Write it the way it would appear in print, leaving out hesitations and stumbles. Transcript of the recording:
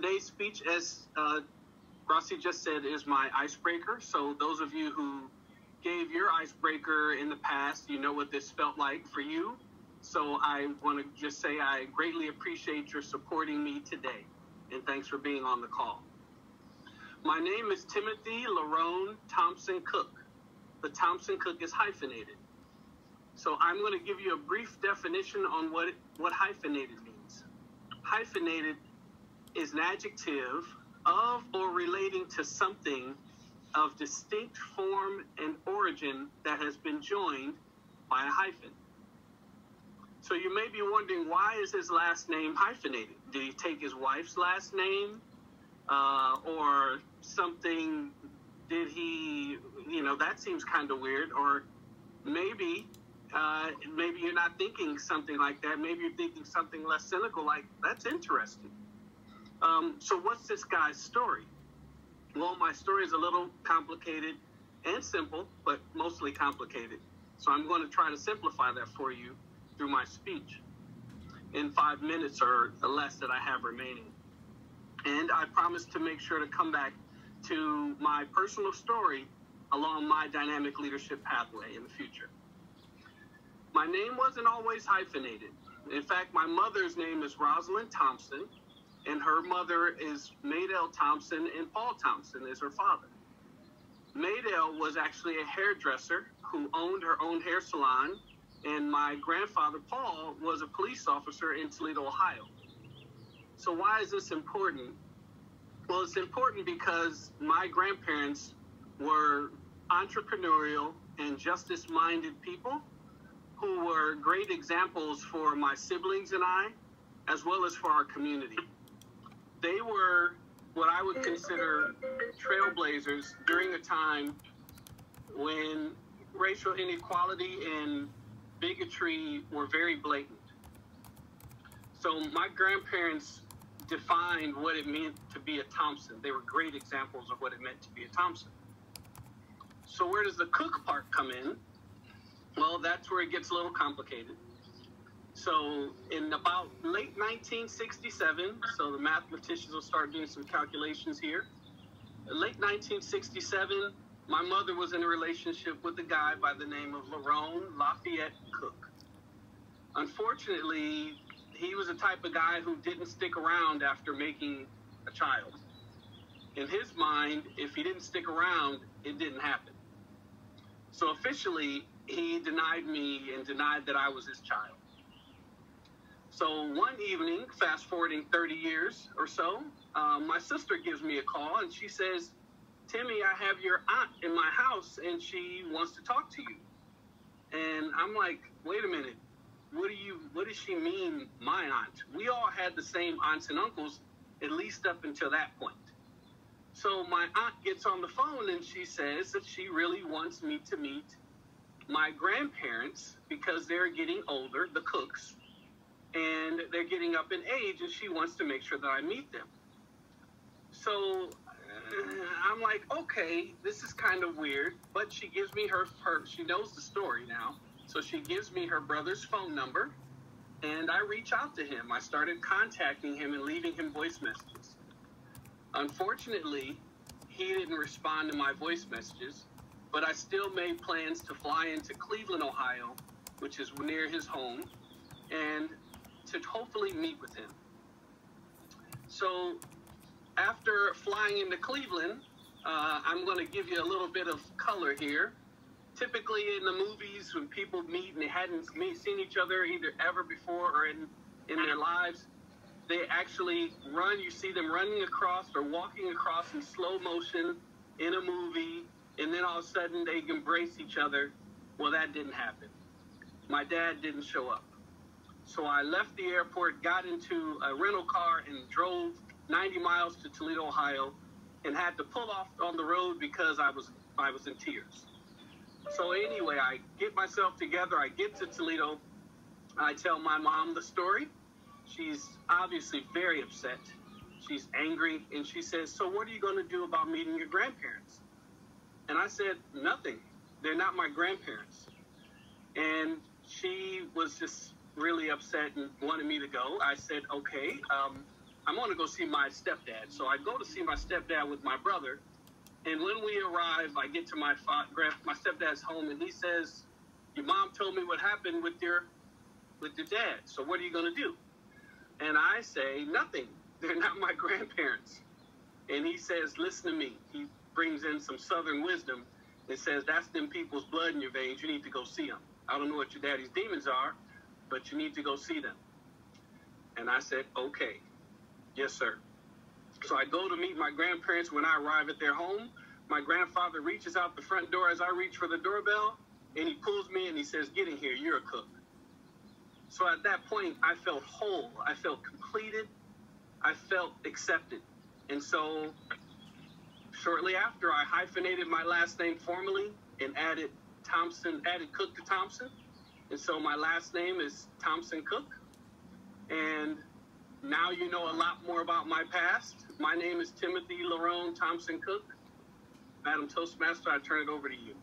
Today's speech, as Rossi just said, is my icebreaker. So those of you who gave your icebreaker in the past, you know what this felt like for you. So I want to just say I greatly appreciate your supporting me today, and thanks for being on the call. My name is Timothy Lerone Thompson Cook. The Thompson Cook is hyphenated. So I'm going to give you a brief definition on what hyphenated means. Hyphenated is an adjective of or relating to something of distinct form and origin that has been joined by a hyphen. So you may be wondering, why is his last name hyphenated? Did he take his wife's last name or something? Did he, that seems kind of weird. Or maybe you're not thinking something like that. Maybe you're thinking something less cynical, like, that's interesting. So what's this guy's story? Well, my story is a little complicated and simple, but mostly complicated. So I'm going to try to simplify that for you through my speech in 5 minutes or less that I have remaining. And I promise to make sure to come back to my personal story along my dynamic leadership pathway in the future. My name wasn't always hyphenated. In fact, my mother's name is Rosalind Thompson, and her mother is Maydell Thompson, and Paul Thompson is her father. Maydell was actually a hairdresser who owned her own hair salon, and my grandfather, Paul, was a police officer in Toledo, Ohio. So why is this important? Well, it's important because my grandparents were entrepreneurial and justice-minded people who were great examples for my siblings and I, as well as for our community. They were what I would consider trailblazers during a time when racial inequality and bigotry were very blatant. So my grandparents defined what it meant to be a Thompson. They were great examples of what it meant to be a Thompson. So where does the Cook part come in? Well, that's where it gets a little complicated. So in about late 1967, so the mathematicians will start doing some calculations here. Late 1967, my mother was in a relationship with a guy by the name of Lerone Lafayette Cook. Unfortunately, he was the type of guy who didn't stick around after making a child. In his mind, if he didn't stick around, it didn't happen. So officially, he denied me and denied that I was his child. So one evening, fast forwarding 30 years or so, my sister gives me a call and she says, "Timmy, I have your aunt in my house and she wants to talk to you." And I'm like, wait a minute, what does she mean, my aunt? We all had the same aunts and uncles, at least up until that point. So my aunt gets on the phone and she says that she really wants me to meet my grandparents because they're getting older, the Cooks, and they're getting up in age, and she wants to make sure that I meet them. So I'm like, okay, this is kind of weird, but she gives me her she knows the story now, so she gives me her brother's phone number, and I reach out to him. I started contacting him and leaving him voice messages. Unfortunately, he didn't respond to my voice messages, but I still made plans to fly into Cleveland, Ohio, which is near his home, and to hopefully meet with him. So after flying into Cleveland, I'm going to give you a little bit of color here. Typically in the movies, when people meet and they hadn't seen each other either ever before or in their lives, they actually run. You see them running across or walking across in slow motion in a movie, and then all of a sudden they embrace each other. Well, that didn't happen. My dad didn't show up. So I left the airport, got into a rental car, and drove 90 miles to Toledo, Ohio, and had to pull off on the road because I was in tears. So anyway, I get myself together. I get to Toledo. I tell my mom the story. She's obviously very upset. She's angry, and she says, "So what are you going to do about meeting your grandparents?" And I said, "Nothing. They're not my grandparents." And she was just really upset and wanted me to go. I said, "Okay, I'm going to go see my stepdad. So I go to see my stepdad with my brother. And when we arrive, I get to my stepdad's home, and he says, your mom told me what happened with your dad. So what are you going to do? And I say, nothing. They're not my grandparents. And he says, listen to me. He brings in some Southern wisdom and says, that's them people's blood in your veins. You need to go see them. I don't know what your daddy's demons are, but you need to go see them. And I said, okay. Yes, sir. So I go to meet my grandparents. When I arrive at their home, my grandfather reaches out the front door as I reach for the doorbell, and he pulls me and he says, get in here, you're a cook. So at that point, I felt whole. I felt completed. I felt accepted. And so shortly after, I hyphenated my last name formally and added Cook to Thompson. And so my last name is Thompson Cook. And now you know a lot more about my past. My name is Timothy Lerone Thompson Cook. Madam Toastmaster, I turn it over to you.